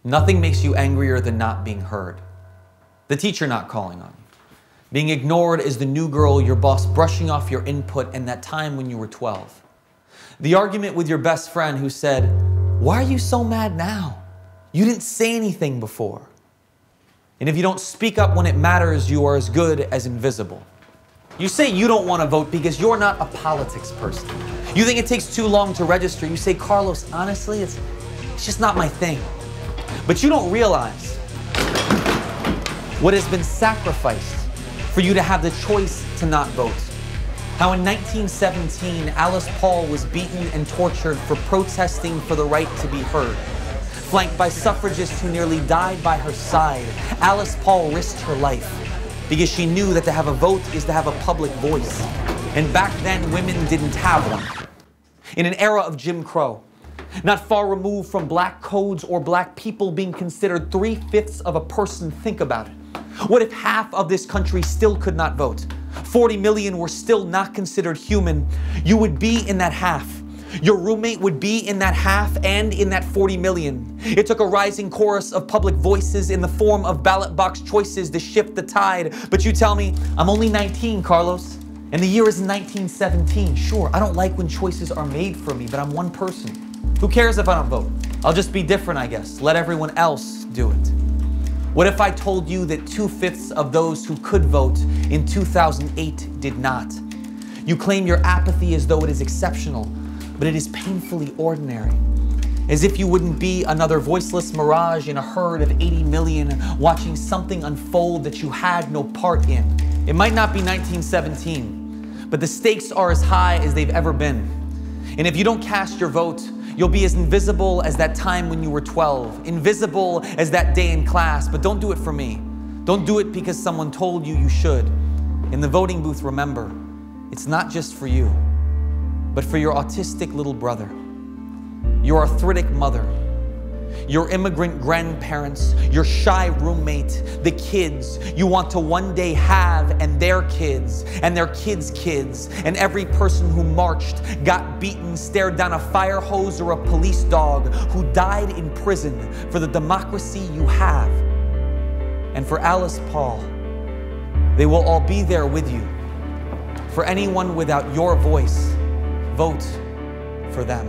Nothing makes you angrier than not being heard. The teacher not calling on you. Being ignored is the new girl, your boss brushing off your input, and that time when you were 12. The argument with your best friend who said, "Why are you so mad now? You didn't say anything before." And if you don't speak up when it matters, you are as good as invisible. You say you don't want to vote because you're not a politics person. You think it takes too long to register. You say, "Carlos, honestly, it's just not my thing." But you don't realize what has been sacrificed for you to have the choice to not vote. How in 1917, Alice Paul was beaten and tortured for protesting for the right to be heard. Flanked by suffragists who nearly died by her side, Alice Paul risked her life because she knew that to have a vote is to have a public voice. And back then, women didn't have one. In an era of Jim Crow, not far removed from black codes or black people being considered 3/5 of a person, think about it. What if half of this country still could not vote? 40 million were still not considered human. You would be in that half. Your roommate would be in that half and in that 40 million. It took a rising chorus of public voices in the form of ballot box choices to shift the tide. But you tell me, "I'm only 19, Carlos, and the year is 1917. Sure, I don't like when choices are made for me, but I'm one person. Who cares if I don't vote? I'll just be different, I guess. Let everyone else do it." What if I told you that 2/5 of those who could vote in 2008 did not? You claim your apathy as though it is exceptional, but it is painfully ordinary. As if you wouldn't be another voiceless mirage in a herd of 80 million watching something unfold that you had no part in. It might not be 1917, but the stakes are as high as they've ever been. And if you don't cast your vote, you'll be as invisible as that time when you were 12, invisible as that day in class. But don't do it for me. Don't do it because someone told you you should. In the voting booth, remember, it's not just for you, but for your autistic little brother, your arthritic mother, your immigrant grandparents, your shy roommate, the kids you want to one day have, and their kids kids, and every person who marched, got beaten, stared down a fire hose or a police dog, who died in prison for the democracy you have. And for Alice Paul, they will all be there with you. For anyone without your voice, vote for them.